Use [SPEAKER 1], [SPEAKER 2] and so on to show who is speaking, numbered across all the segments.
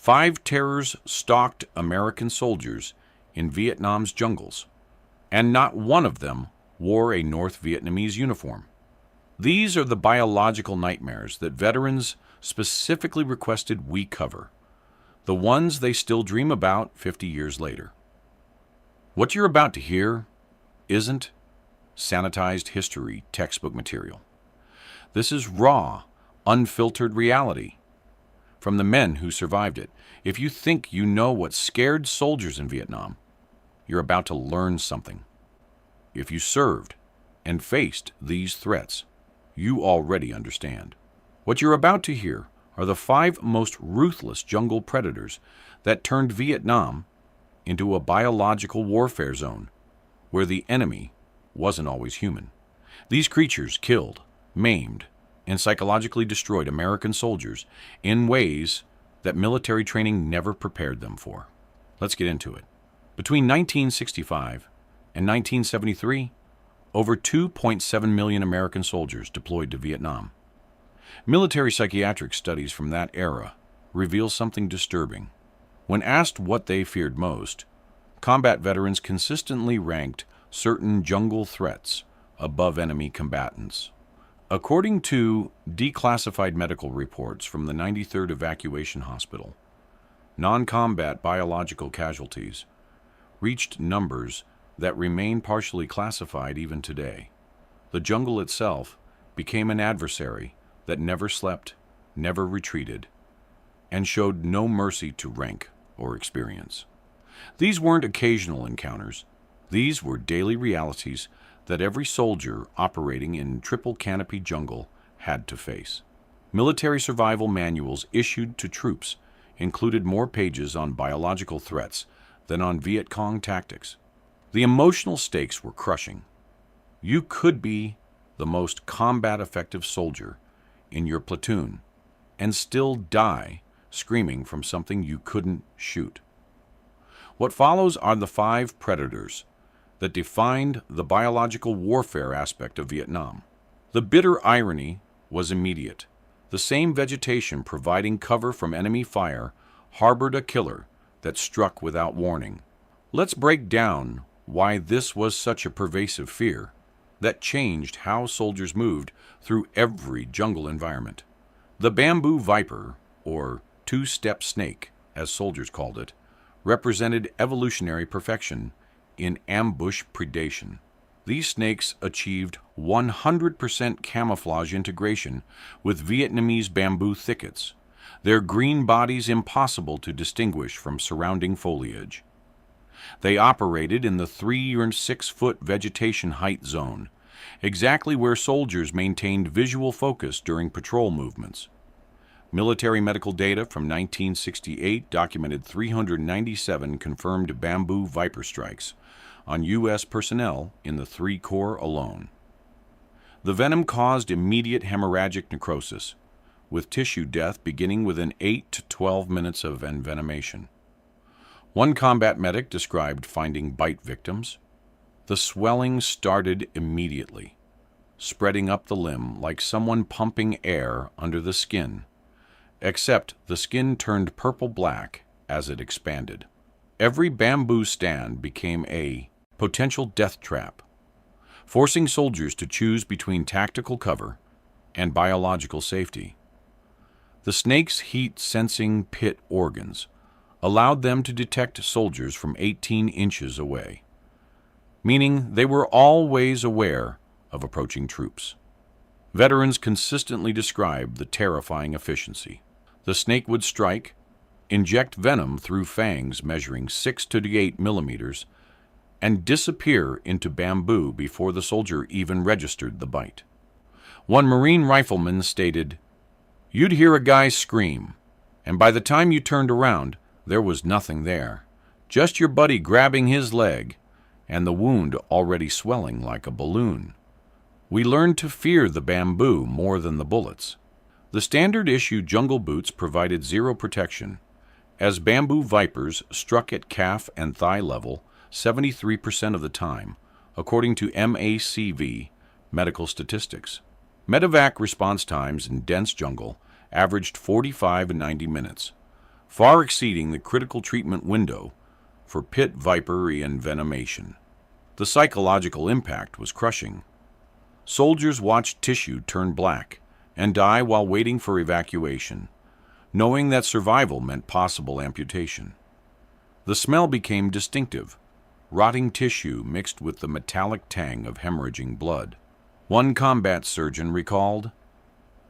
[SPEAKER 1] 5 terrors stalked American soldiers in Vietnam's jungles, and not one of them wore a North Vietnamese uniform. These are the biological nightmares that veterans specifically requested we cover, the ones they still dream about 50 years later. What you're about to hear isn't sanitized history textbook material. This is raw, unfiltered reality from the men who survived it. If you think you know what scared soldiers in Vietnam, you're about to learn something. If you served and faced these threats, you already understand. What you're about to hear are the 5 most ruthless jungle predators that turned Vietnam into a biological warfare zone where the enemy wasn't always human. These creatures killed, maimed, and psychologically destroyed American soldiers in ways that military training never prepared them for. Let's get into it. Between 1965 and 1973, over 2.7 million American soldiers deployed to Vietnam. Military psychiatric studies from that era reveal something disturbing. When asked what they feared most, combat veterans consistently ranked certain jungle threats above enemy combatants. According to declassified medical reports from the 93rd Evacuation Hospital, non-combat biological casualties reached numbers that remain partially classified even today. The jungle itself became an adversary that never slept, never retreated, and showed no mercy to rank or experience. These weren't occasional encounters. These were daily realities that every soldier operating in triple canopy jungle had to face. Military survival manuals issued to troops included more pages on biological threats than on Viet Cong tactics. The emotional stakes were crushing. You could be the most combat-effective soldier in your platoon and still die screaming from something you couldn't shoot. What follows are the 5 predators that defined the biological warfare aspect of Vietnam. The bitter irony was immediate. The same vegetation providing cover from enemy fire harbored a killer that struck without warning. Let's break down why this was such a pervasive fear that changed how soldiers moved through every jungle environment. The bamboo viper, or 2-step snake, as soldiers called it, represented evolutionary perfection in ambush predation. These snakes achieved 100% camouflage integration with Vietnamese bamboo thickets, their green bodies impossible to distinguish from surrounding foliage. They operated in the 3 or 6 foot vegetation height zone, exactly where soldiers maintained visual focus during patrol movements. Military medical data from 1968 documented 397 confirmed bamboo viper strikes on U.S. personnel in the 3 Corps alone. The venom caused immediate hemorrhagic necrosis, with tissue death beginning within 8 to 12 minutes of envenomation. One combat medic described finding bite victims. The swelling started immediately, spreading up the limb like someone pumping air under the skin, except the skin turned purple-black as it expanded. Every bamboo stand became a potential death trap, forcing soldiers to choose between tactical cover and biological safety. The snake's heat-sensing pit organs allowed them to detect soldiers from 18 inches away, meaning they were always aware of approaching troops. Veterans consistently described the terrifying efficiency. The snake would strike, inject venom through fangs measuring 6 to 8 millimeters, and disappear into bamboo before the soldier even registered the bite. One Marine rifleman stated, "You'd hear a guy scream, and by the time you turned around, there was nothing there, just your buddy grabbing his leg, and the wound already swelling like a balloon." We learned to fear the bamboo more than the bullets. The standard-issue jungle boots provided zero protection, as bamboo vipers struck at calf and thigh level 73% of the time, according to MACV medical statistics. Medevac response times in dense jungle averaged 45 and 90 minutes, far exceeding the critical treatment window for pit viper envenomation. The psychological impact was crushing. Soldiers watched tissue turn black and die while waiting for evacuation, knowing that survival meant possible amputation. The smell became distinctive, rotting tissue mixed with the metallic tang of hemorrhaging blood. One combat surgeon recalled,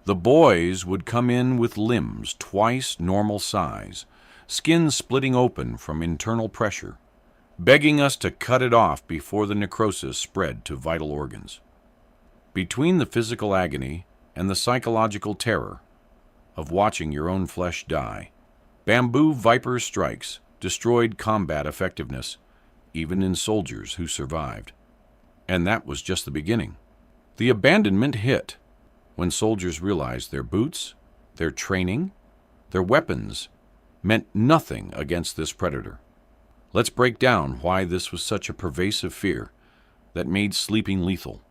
[SPEAKER 1] "The boys would come in with limbs twice normal size, skin splitting open from internal pressure, begging us to cut it off before the necrosis spread to vital organs." Between the physical agony and the psychological terror of watching your own flesh die, bamboo viper strikes destroyed combat effectiveness, even in soldiers who survived. And that was just the beginning. The abandonment hit when soldiers realized their boots, their training, their weapons meant nothing against this predator. Let's break down why this was such a pervasive fear that made sleeping lethal.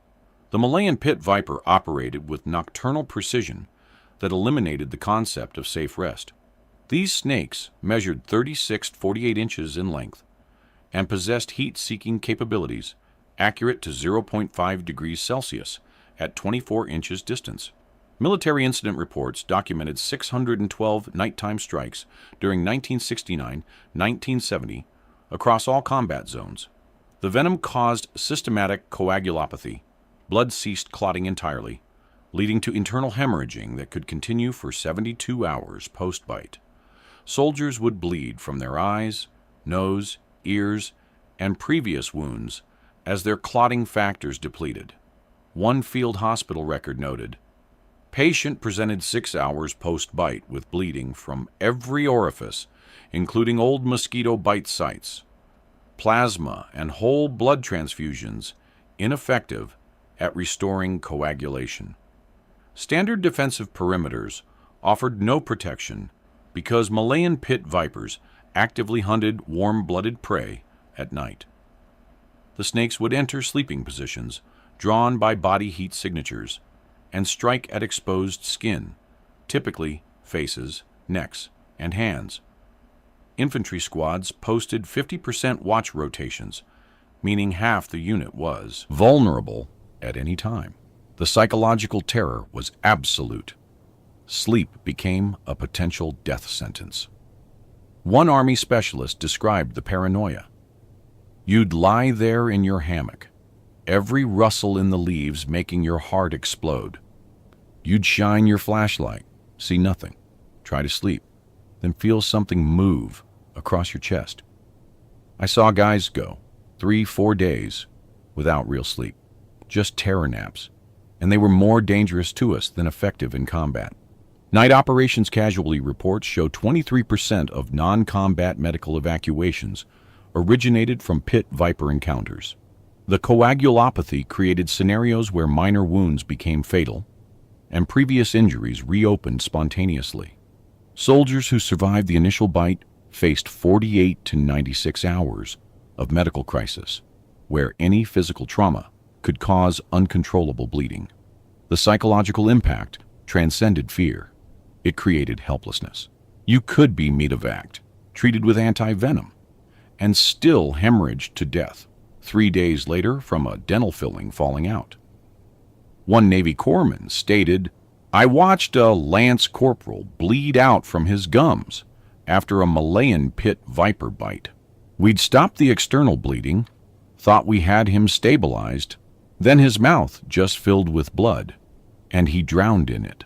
[SPEAKER 1] The Malayan pit viper operated with nocturnal precision that eliminated the concept of safe rest. These snakes measured 36 to 48 inches in length and possessed heat-seeking capabilities accurate to 0.5 degrees Celsius at 24 inches distance. Military incident reports documented 612 nighttime strikes during 1969-1970 across all combat zones. The venom caused systematic coagulopathy. Blood ceased clotting entirely, leading to internal hemorrhaging that could continue for 72 hours post-bite. Soldiers would bleed from their eyes, nose, ears, and previous wounds as their clotting factors depleted. One field hospital record noted, "Patient presented 6 hours post-bite with bleeding from every orifice, including old mosquito bite sites. Plasma and whole blood transfusions ineffective at restoring coagulation." Standard defensive perimeters offered no protection because Malayan pit vipers actively hunted warm-blooded prey at night. The snakes would enter sleeping positions drawn by body heat signatures and strike at exposed skin, typically faces, necks, and hands. Infantry squads posted 50% watch rotations, meaning half the unit was vulnerable at any time. The psychological terror was absolute. Sleep became a potential death sentence. One Army specialist described the paranoia. "You'd lie there in your hammock, every rustle in the leaves making your heart explode. You'd shine your flashlight, see nothing, try to sleep, then feel something move across your chest." I saw guys go 3-4 days without real sleep, just terror naps, and they were more dangerous to us than effective in combat. Night operations casualty reports show 23% of non-combat medical evacuations originated from pit viper encounters. The coagulopathy created scenarios where minor wounds became fatal, and previous injuries reopened spontaneously. Soldiers who survived the initial bite faced 48 to 96 hours of medical crisis, where any physical trauma could cause uncontrollable bleeding. The psychological impact transcended fear. It created helplessness. You could be medevaced, treated with anti-venom, and still hemorrhaged to death 3 days later from a dental filling falling out. One Navy corpsman stated, "I watched a lance corporal bleed out from his gums after a Malayan pit viper bite. We'd stopped the external bleeding, thought we had him stabilized, then his mouth just filled with blood, and he drowned in it.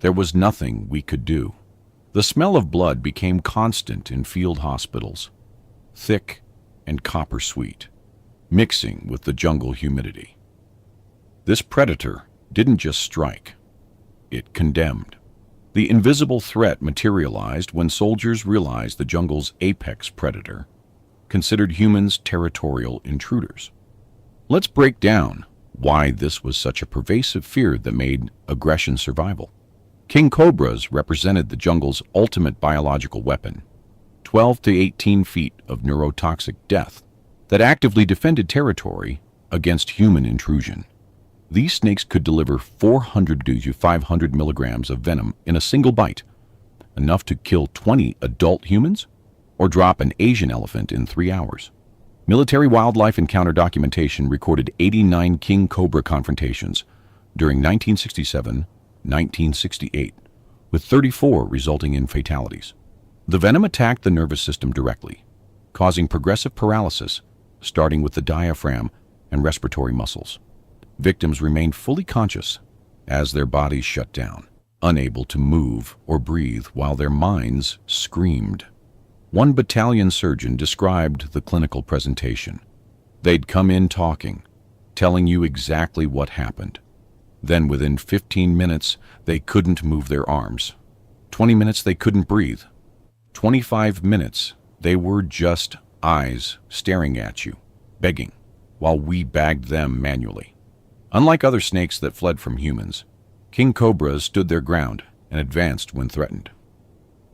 [SPEAKER 1] There was nothing we could do." The smell of blood became constant in field hospitals, thick and copper sweet, mixing with the jungle humidity. This predator didn't just strike, it condemned. The invisible threat materialized when soldiers realized the jungle's apex predator considered humans territorial intruders. Let's break down why this was such a pervasive fear that made aggression survival. King cobras represented the jungle's ultimate biological weapon, 12 to 18 feet of neurotoxic death that actively defended territory against human intrusion. These snakes could deliver 400 to 500 milligrams of venom in a single bite, enough to kill 20 adult humans or drop an Asian elephant in 3 hours. Military wildlife encounter documentation recorded 89 king cobra confrontations during 1967-1968, with 34 resulting in fatalities. The venom attacked the nervous system directly, causing progressive paralysis, starting with the diaphragm and respiratory muscles. Victims remained fully conscious as their bodies shut down, unable to move or breathe while their minds screamed. One battalion surgeon described the clinical presentation. They'd come in talking, telling you exactly what happened. Then within 15 minutes, they couldn't move their arms. 20 minutes, they couldn't breathe. 25 minutes, they were just eyes staring at you, begging, while we bagged them manually. Unlike other snakes that fled from humans, king cobras stood their ground and advanced when threatened.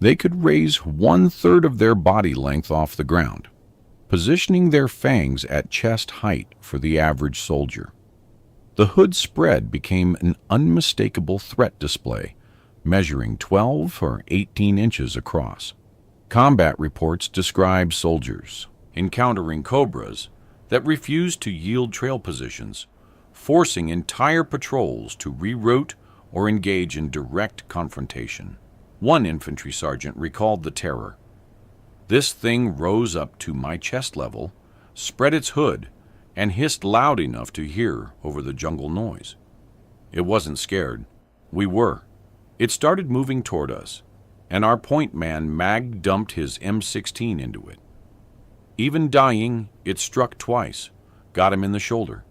[SPEAKER 1] They could raise 1/3 of their body length off the ground, positioning their fangs at chest height for the average soldier. The hood spread became an unmistakable threat display, measuring 12 or 18 inches across. Combat reports describe soldiers encountering cobras that refused to yield trail positions, forcing entire patrols to reroute or engage in direct confrontation. One infantry sergeant recalled the terror. "This thing rose up to my chest level, spread its hood, and hissed loud enough to hear over the jungle noise. It wasn't scared. We were. It started moving toward us, and our point man mag-dumped his M16 into it. Even dying, it struck twice, got him in the shoulder.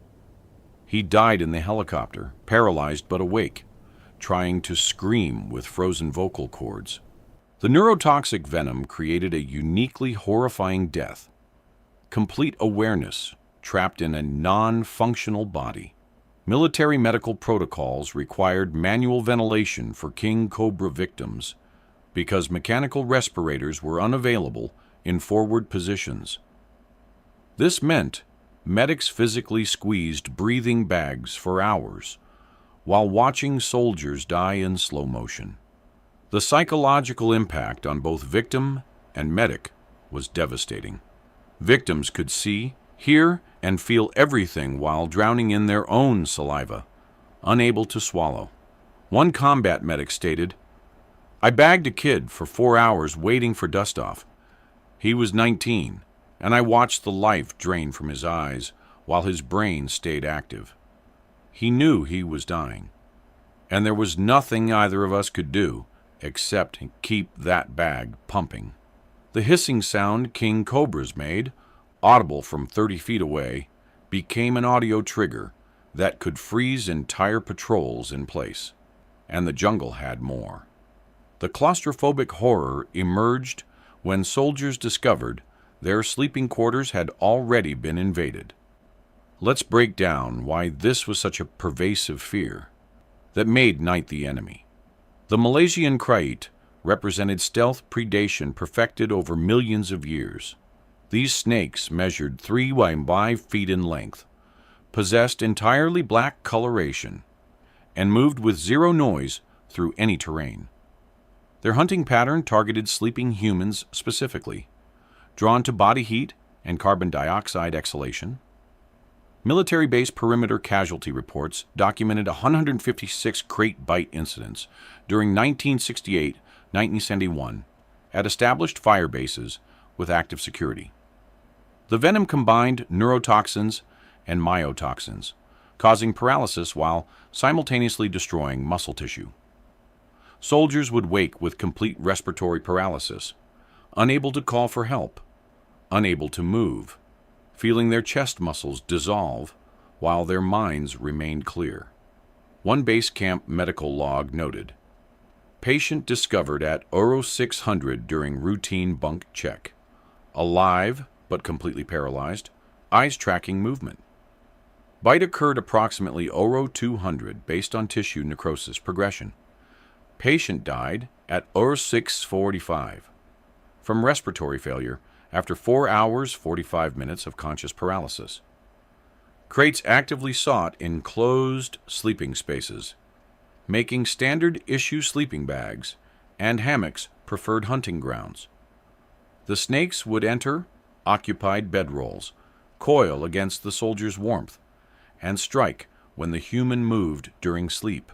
[SPEAKER 1] He died in the helicopter, paralyzed but awake, trying to scream with frozen vocal cords. The neurotoxic venom created a uniquely horrifying death. Complete awareness trapped in a non-functional body. Military medical protocols required manual ventilation for king cobra victims because mechanical respirators were unavailable in forward positions. This meant medics physically squeezed breathing bags for hours while watching soldiers die in slow motion. The psychological impact on both victim and medic was devastating. Victims could see, hear, and feel everything while drowning in their own saliva, unable to swallow. One combat medic stated, "I bagged a kid for 4 hours waiting for dust-off. He was 19, and I watched the life drain from his eyes while his brain stayed active. He knew he was dying, and there was nothing either of us could do except keep that bag pumping." The hissing sound king cobras made, audible from 30 feet away, became an audio trigger that could freeze entire patrols in place. And the jungle had more. The claustrophobic horror emerged when soldiers discovered their sleeping quarters had already been invaded. Let's break down why this was such a pervasive fear that made night the enemy. The Malaysian krait represented stealth predation perfected over millions of years. These snakes measured 3 by 5 feet in length, possessed entirely black coloration, and moved with zero noise through any terrain. Their hunting pattern targeted sleeping humans specifically, drawn to body heat and carbon dioxide exhalation. Military-based perimeter casualty reports documented 156 krait bite incidents during 1968-1971 at established fire bases with active security. The venom combined neurotoxins and myotoxins, causing paralysis while simultaneously destroying muscle tissue. Soldiers would wake with complete respiratory paralysis, unable to call for help, unable to move, feeling their chest muscles dissolve while their minds remained clear. One base camp medical log noted, "Patient discovered at Euro 600 during routine bunk check. Alive, but completely paralyzed, eyes tracking movement. Bite occurred approximately Euro 200 based on tissue necrosis progression. Patient died at Euro 645 from respiratory failure after 4 hours 45 minutes of conscious paralysis. Kraits actively sought enclosed sleeping spaces, making standard issue sleeping bags and hammocks preferred hunting grounds. The snakes would enter occupied bedrolls, coil against the soldiers' warmth, and strike when the human moved during sleep.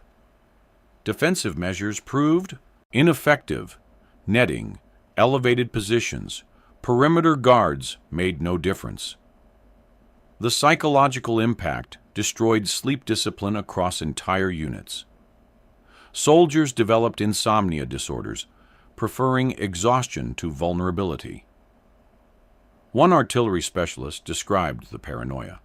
[SPEAKER 1] Defensive measures proved ineffective. Netting, elevated positions, perimeter guards made no difference. The psychological impact destroyed sleep discipline across entire units. Soldiers developed insomnia disorders, preferring exhaustion to vulnerability. One artillery specialist described the paranoia.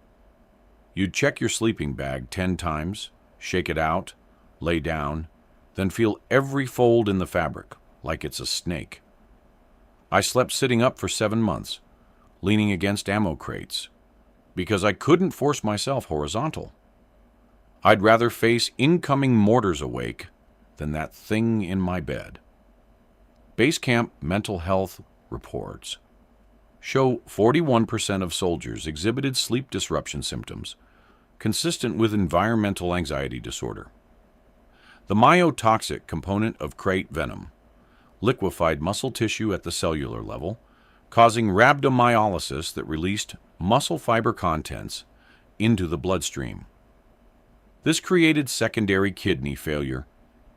[SPEAKER 1] You'd check your sleeping bag 10 times, shake it out, lay down, then feel every fold in the fabric, like it's a snake. I slept sitting up for 7 months, leaning against ammo crates, because I couldn't force myself horizontal. I'd rather face incoming mortars awake than that thing in my bed. Base camp mental health reports show 41% of soldiers exhibited sleep disruption symptoms, consistent with environmental anxiety disorder. The myotoxic component of krait venom liquefied muscle tissue at the cellular level, causing rhabdomyolysis that released muscle fiber contents into the bloodstream. This created secondary kidney failure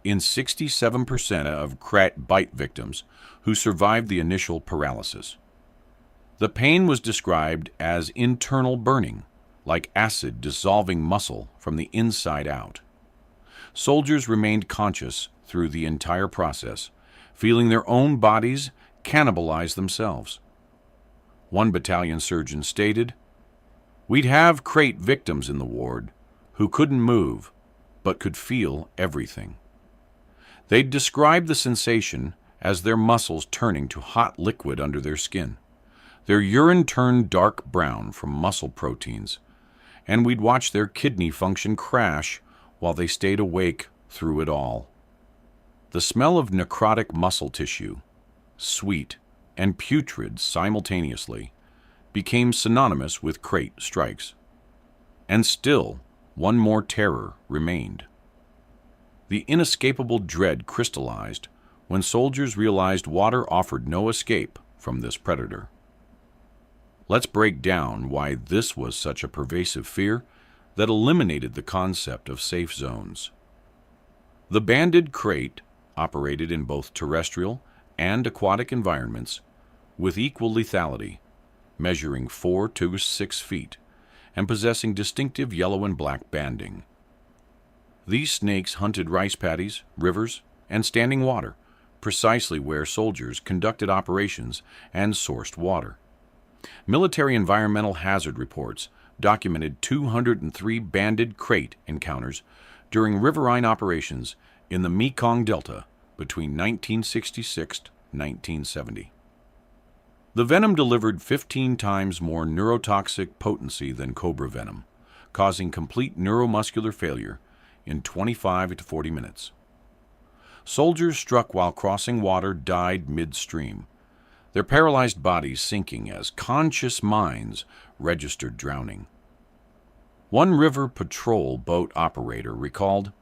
[SPEAKER 1] in 67% of krait bite victims who survived the initial paralysis. The pain was described as internal burning, like acid dissolving muscle from the inside out. Soldiers remained conscious through the entire process, feeling their own bodies cannibalize themselves. One battalion surgeon stated, "We'd have krait victims in the ward who couldn't move but could feel everything." They'd describe the sensation as their muscles turning to hot liquid under their skin. Their urine turned dark brown from muscle proteins, and we'd watch their kidney function crash while they stayed awake through it all. The smell of necrotic muscle tissue, sweet and putrid simultaneously, became synonymous with krait strikes. And still, one more terror remained. The inescapable dread crystallized when soldiers realized water offered no escape from this predator. Let's break down why this was such a pervasive fear that eliminated the concept of safe zones. The banded krait operated in both terrestrial and aquatic environments with equal lethality, measuring 4 to 6 feet and possessing distinctive yellow and black banding. These snakes hunted rice paddies, rivers, and standing water, precisely where soldiers conducted operations and sourced water. Military environmental hazard reports documented 203 banded krait encounters during riverine operations in the Mekong Delta between 1966 and 1970. The venom delivered 15 times more neurotoxic potency than cobra venom, causing complete neuromuscular failure in 25 to 40 minutes. Soldiers struck while crossing water died midstream, their paralyzed bodies sinking as conscious minds registered drowning. One river patrol boat operator recalled,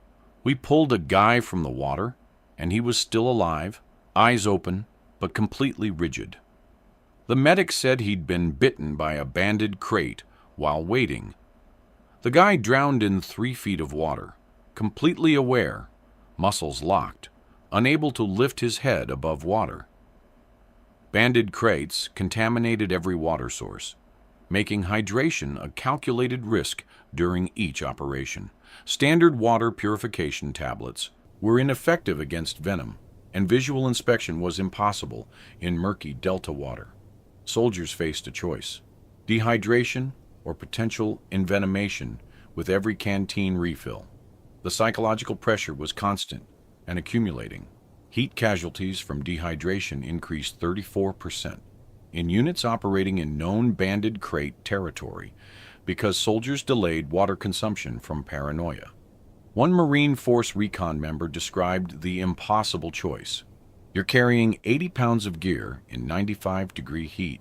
[SPEAKER 1] "We pulled a guy from the water, and he was still alive, eyes open, but completely rigid." The medic said he'd been bitten by a banded krait while waiting. The guy drowned in 3 feet of water, completely aware, muscles locked, unable to lift his head above water. Banded kraits contaminated every water source, making hydration a calculated risk during each operation. Standard water purification tablets were ineffective against venom, and visual inspection was impossible in murky delta water. Soldiers faced a choice: dehydration or potential envenomation with every canteen refill. The psychological pressure was constant and accumulating. Heat casualties from dehydration increased 34% in units operating in known banded krait territory because soldiers delayed water consumption from paranoia. One Marine Force recon member described the impossible choice. You're carrying 80 pounds of gear in 95-degree heat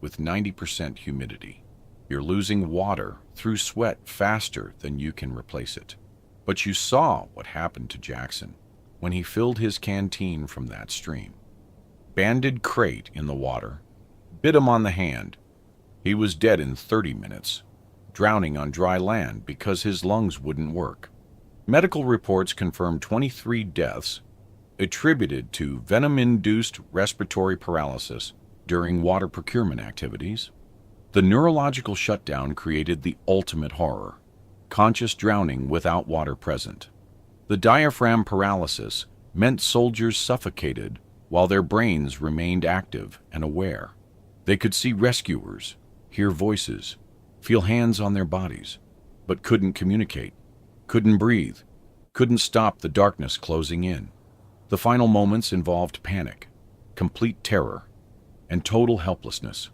[SPEAKER 1] with 90% humidity. You're losing water through sweat faster than you can replace it. But you saw what happened to Jackson when he filled his canteen from that stream. banded krait in the water, bit him on the hand. He was dead in 30 minutes, drowning on dry land because his lungs wouldn't work. Medical reports confirmed 23 deaths attributed to venom-induced respiratory paralysis during water procurement activities. The neurological shutdown created the ultimate horror: conscious drowning without water present. The diaphragm paralysis meant soldiers suffocated while their brains remained active and aware. They could see rescuers, hear voices, feel hands on their bodies, but couldn't communicate, couldn't breathe, couldn't stop the darkness closing in. The final moments involved panic, complete terror, and total helplessness.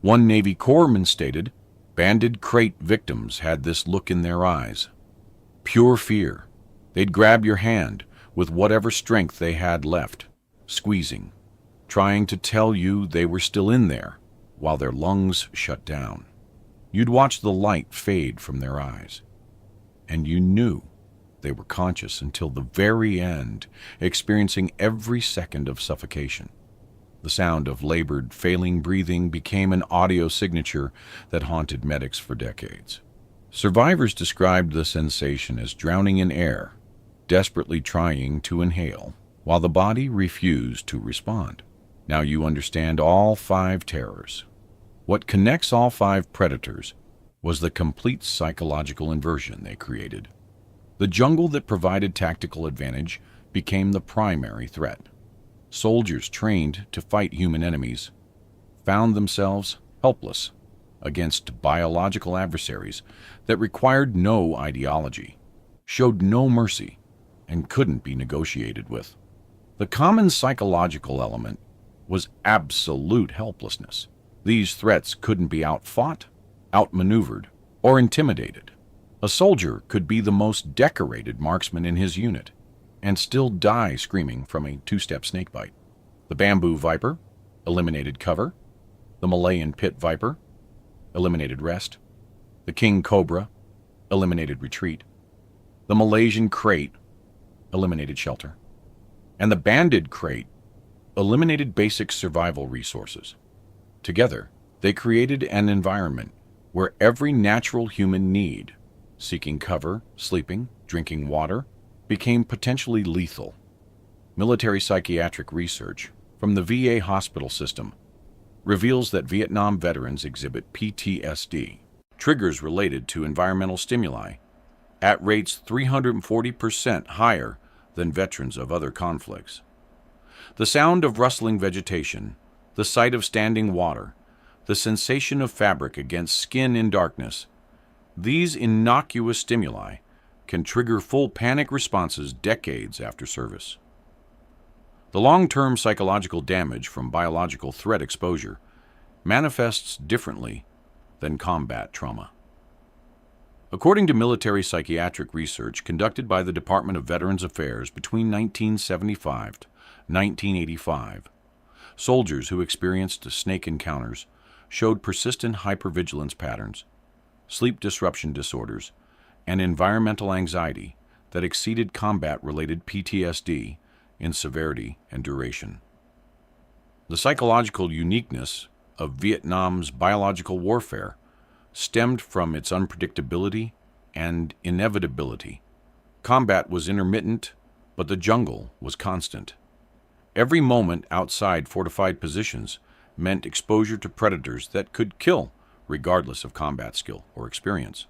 [SPEAKER 1] One Navy corpsman stated, banded krait victims had this look in their eyes. Pure fear. They'd grab your hand with whatever strength they had left, squeezing, trying to tell you they were still in there while their lungs shut down. You'd watch the light fade from their eyes, and you knew they were conscious until the very end, experiencing every second of suffocation. The sound of labored, failing breathing became an audio signature that haunted medics for decades. Survivors described the sensation as drowning in air, desperately trying to inhale, while the body refused to respond. Now you understand all 5 terrors. What connects all 5 predators was the complete psychological inversion they created. The jungle that provided tactical advantage became the primary threat. Soldiers trained to fight human enemies found themselves helpless against biological adversaries that required no ideology, showed no mercy, and couldn't be negotiated with. The common psychological element was absolute helplessness. These threats couldn't be outfought, outmaneuvered, or intimidated. A soldier could be the most decorated marksman in his unit and still die screaming from a 2-step snakebite. The bamboo viper eliminated cover. The Malayan pit viper eliminated rest. The king cobra eliminated retreat. The Malaysian krait eliminated shelter. And the banded krait eliminated basic survival resources. Together, they created an environment where every natural human need, seeking cover, sleeping, drinking water, became potentially lethal. Military psychiatric research from the VA hospital system reveals that Vietnam veterans exhibit PTSD, triggers related to environmental stimuli, at rates 340% higher than veterans of other conflicts. The sound of rustling vegetation, the sight of standing water, the sensation of fabric against skin in darkness, these innocuous stimuli can trigger full panic responses decades after service. The long-term psychological damage from biological threat exposure manifests differently than combat trauma. According to military psychiatric research conducted by the Department of Veterans Affairs between 1975 to 1985, soldiers who experienced snake encounters showed persistent hypervigilance patterns, sleep disruption disorders, and environmental anxiety that exceeded combat-related PTSD in severity and duration. The psychological uniqueness of Vietnam's biological warfare stemmed from its unpredictability and inevitability. Combat was intermittent, but the jungle was constant. Every moment outside fortified positions meant exposure to predators that could kill, regardless of combat skill or experience.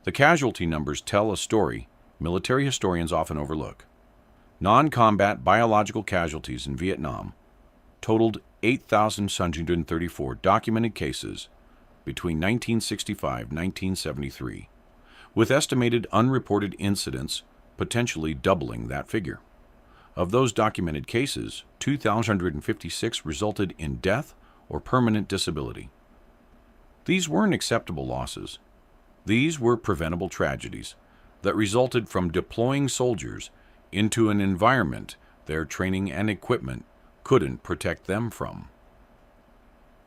[SPEAKER 1] The casualty numbers tell a story military historians often overlook. Non-combat biological casualties in Vietnam totaled 8,634 documented cases between 1965 and 1973, with estimated unreported incidents potentially doubling that figure. Of those documented cases, 2,156 resulted in death or permanent disability. These weren't acceptable losses. These were preventable tragedies that resulted from deploying soldiers into an environment their training and equipment couldn't protect them from.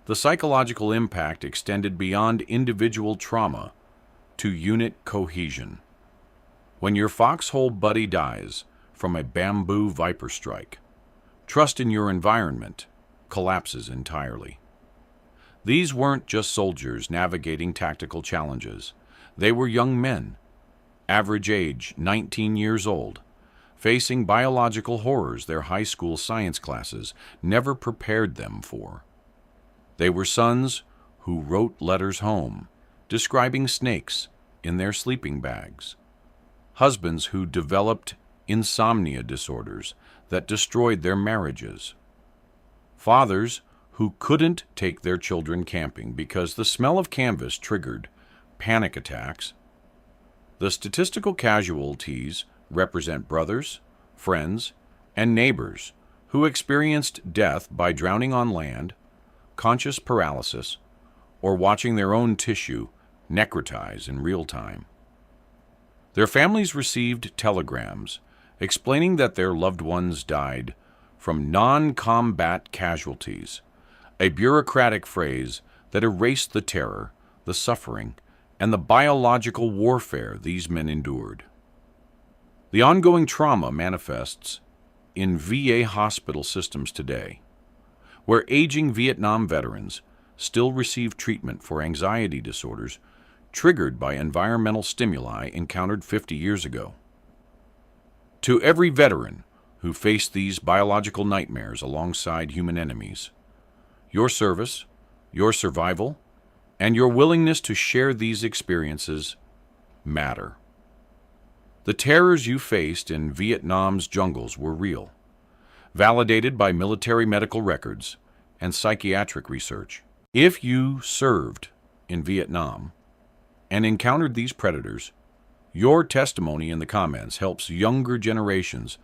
[SPEAKER 1] The psychological impact extended beyond individual trauma to unit cohesion. When your foxhole buddy dies from a bamboo viper strike, Trust in your environment collapses entirely. These weren't just soldiers navigating tactical challenges. They were young men, average age 19 years old, facing biological horrors their high school science classes never prepared them for. They were sons who wrote letters home, describing snakes in their sleeping bags, husbands who developed insomnia disorders that destroyed their marriages, fathers who couldn't take their children camping because the smell of canvas triggered panic attacks. The statistical casualties represent brothers, friends, and neighbors who experienced death by drowning on land, conscious paralysis, or watching their own tissue necrotize in real time. Their families received telegrams explaining that their loved ones died from non-combat casualties, a bureaucratic phrase that erased the terror, the suffering, and the biological warfare these men endured. The ongoing trauma manifests in VA hospital systems today, where aging Vietnam veterans still receive treatment for anxiety disorders triggered by environmental stimuli encountered 50 years ago. To every veteran who faced these biological nightmares alongside human enemies, your service, your survival, and your willingness to share these experiences matter. The terrors you faced in Vietnam's jungles were real, validated by military medical records and psychiatric research. If you served in Vietnam and encountered these predators, your testimony in the comments helps younger generations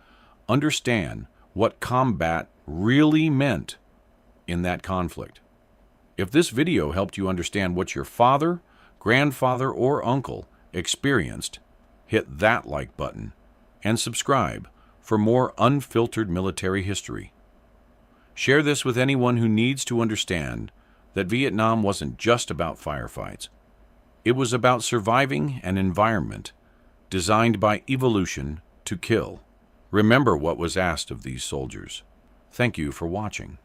[SPEAKER 1] understand what combat really meant in that conflict. If this video helped you understand what your father, grandfather, or uncle experienced, hit that like button and subscribe for more unfiltered military history. Share this with anyone who needs to understand that Vietnam wasn't just about firefights. It was about surviving an environment designed by evolution to kill. Remember what was asked of these soldiers. Thank you for watching.